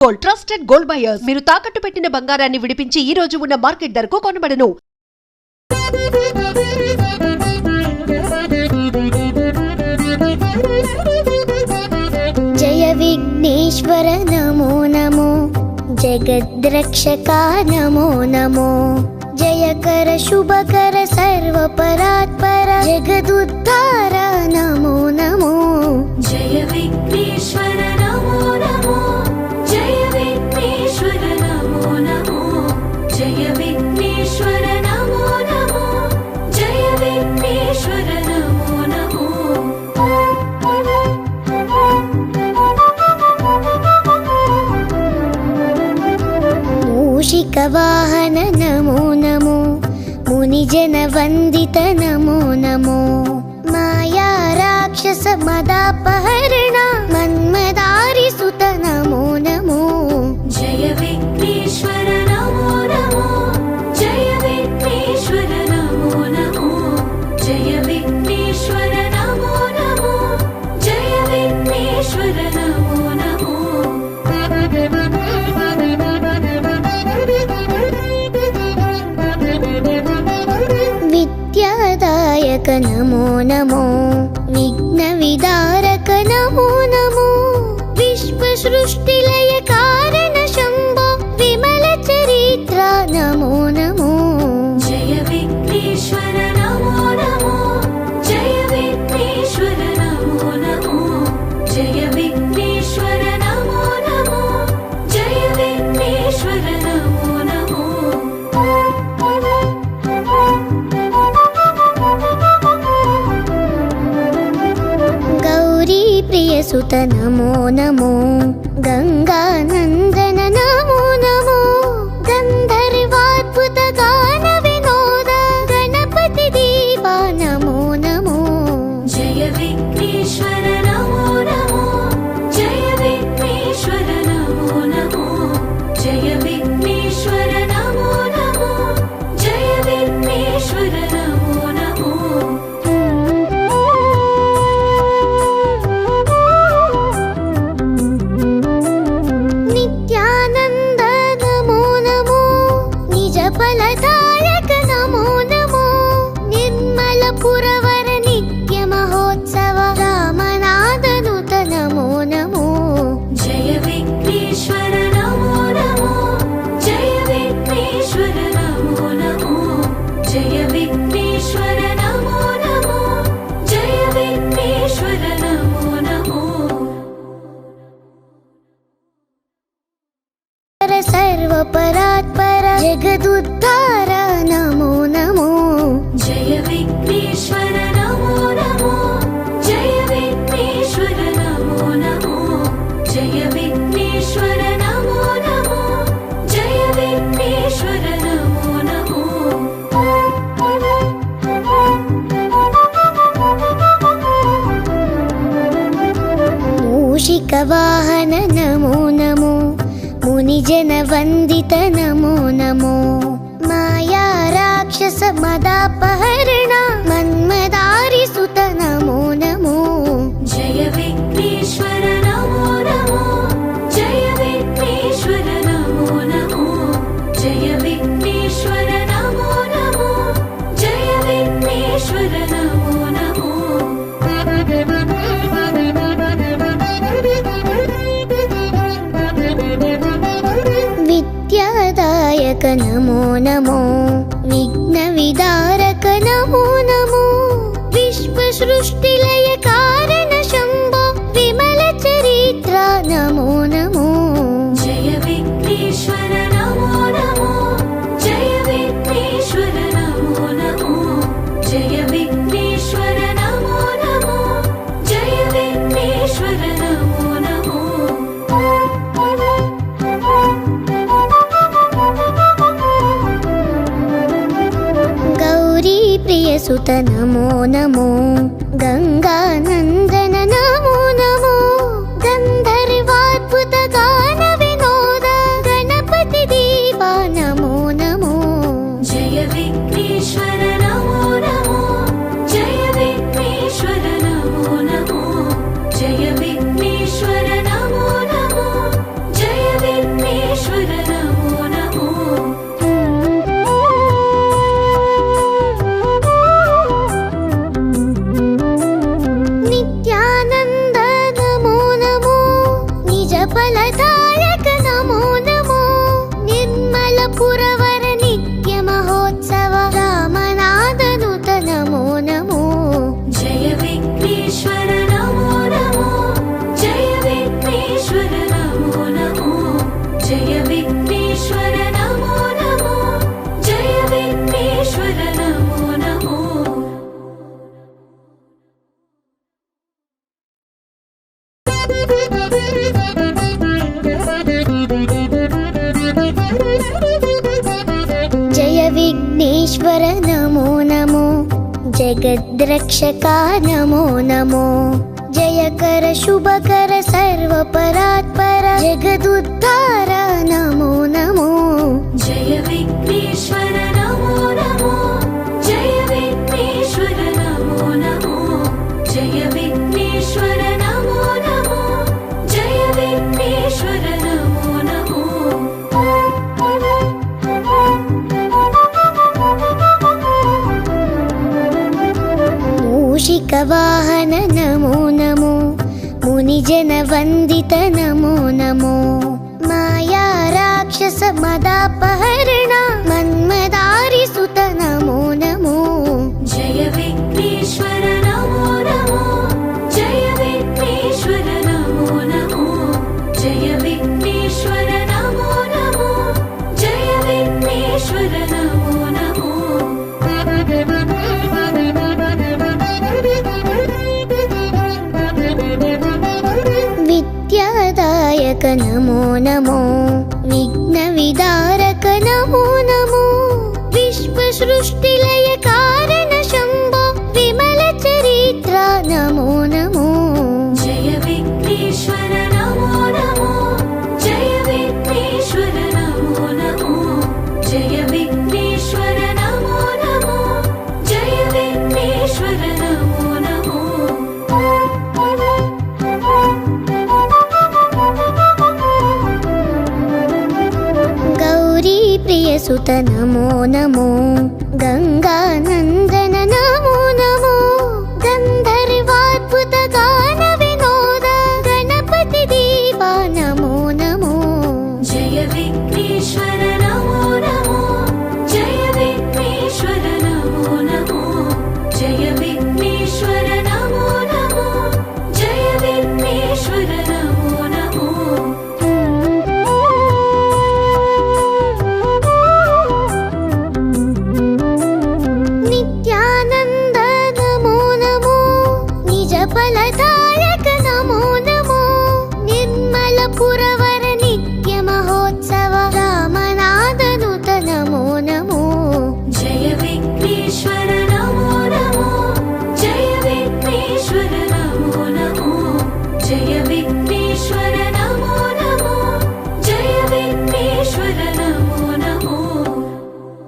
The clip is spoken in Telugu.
గోల్డ్ ట్రస్టెడ్ గోల్డ్ బయర్స్ మీరు తాకట్టు పెట్టిన బంగారాన్ని విడిపించి ఈ రోజు ఉన్న మార్కెట్ ధరకు కొనబడను. జయ విఘ్నేశ్వర నమో నమో, జగద్రక్షకా నమో నమో, జయకర శుభకర సర్వపరాత్పర జగదుద్ధార నమో నమో. జయ విఘ్నేశ్వర నమో నమో, జయ విఘ్నేశ్వర నమో నమో, జయ విఘ్నేశ్వర నమో నమో, జయ విఘ్నేశ్వర నమో నమో. మూషిక వాహన నమో నమో, మునిజన వందిత నమో నమో, మాయా రాక్షస మదాపహరణ మన్మదారి సుత నమో నమో. జయ విఘ్నేశ్వర నమో నమో, జయ విఘ్నేశ్వర నమో నమో, జయ విఘ్నేశ్వర నమో నమో, జయ విఘ్నేశ్వర నమో నమో. విద్యాదాయక నమో నమో, విఘ్న విదారక నమో నమో, విశ్వ సృష్టిలయ కారణ శంభో విమల చరిత్ర నమో నమో. జయ విఘ్నేశ్వర నమో నమో, జయ విఘ్నేశ్వర నమో నమో, జయ విఘ్నేశ్వర నమో నమో, జయ విఘ్నేశ్వర నమో నమో. గౌరీ ప్రియ సుత నమో నమో, గంగానందన నమో నమో, గంధర్వాద్భుత గాన వినోద గణపతి దేవా నమో నమో. జయ విఘ్నేశ్వర నమో నమో, జయ విఘ్నేశ్వర నమో నమో, జయ విఘ్నేశ్వర నమో నమో, జయ విఘ్నేశ్వర నమో నమో. నిత్యానంద నమో నమో, నిజ ఫలదాయక నమో నమో, నిర్మల పురవర నిత్య మహోత్సవ రామనాథనుత నమో నమో. జయ విఘ్నేశ్వర నమో నమో, జయ విఘ్నేశ్వర నమో నమో, జయ విఘ్నేశ్వర నమో నమో, జయ విఘ్నేశ్వర నమో నమో. సర్వపరాత్పర జగదుద్ధార నమో నమో. జయ విఘ్నేశ్వర నమో నమో, జయ విఘ్నేశ్వర నమో నమో, జయ విఘ్నేశ్వర నమో నమో, జయ విఘ్నేశ్వర నమో నమో. మూషిక వాహన నమో నమో, మునిజన వందిత నమో నమో, మాయా రాక్షస మదాపహరణ మన్మదారి సుత నమో నమో. జయ విఘ్నేశ్వర నమో నమో, జయ విఘ్నేశ్వర నమో నమో, జయ విఘ్నేశ్వర నమో నమో, జయ విఘ్నేశ్వర నమో నమో. విద్యాదాయక నమో నమో, విఘ్న విదారక నమో నమో, విశ్వ సృష్టిలయ కారణ శంభో విమల చరిత్ర నమో నమో. జయ విఘ్నేశ్వర నమో నమో, జయ విఘ్నేశ్వర నమో నమో, జయ విఘ్నేశ్వర నమో నమో, జయ విఘ్నేశ్వర నమో నమో. గౌరీ ప్రియ సుత నమో నమో, గంగానందన నమో నమో, గంధర్వాద్భుత గాన వినోద గణపతి దేవా నమో నమో. జయ విఘ్నేశ్వర నమో నమో, జయ విఘ్నేశ్వర నమో నమో, జయ విఘ్నేశ్వర నమో నమో, జయ विघ्नेश्वर नमो नमो नित्यानन्द नमो नमो निज फलदायक नमो नमो निर्मलपुरवर नित्य महोत्सव रामनादनुत नमो नमो जय विघ्नेश्वर नमो नमो जय विघ्नेश्वर नमो नमो जय विघ्नेश्वर नमो नमो जय विघ्नेश्वर नमो नमो जय विघ्नेश्वर नमो नमो जगद्रक्षका नमो नमो जयकर शुभकर सर्वपरात्पर जगदुद्धार नमो नमो जय विघ्नेश्वर नमो नमो जय विघ्नेश्वर नमो नमो जय विघ्नेश्वर नमो नमो जय विघ्नेश्वर नमो नमो मूषिकवाहन नमो नमो मुनिजनवन्दित नमो नमो माया राक्षस मदापहरण मन्मदारिसुत नमो नमो जय विघ्नेश्वर नमो नमो जय विघ्नेश्वर नमो नमो जय विघ्नेश्वर नमो नमो जय विघ्नेश्वर नमो नमो विद्यादायक नमो नमो विघ्नविदारक नमो नमो विश्वसृष्टिलय कारण शम्भो विमल चरित्र नमो नमो जय विघ्नेश्वर नमो नमो जय विघ्नेश्वर नमो नमो जय विघ्नेश्वर नमो नमो जय विघ्नेश्वर नमो नमो गौरी प्रियसुत नमो नमो गंगानंद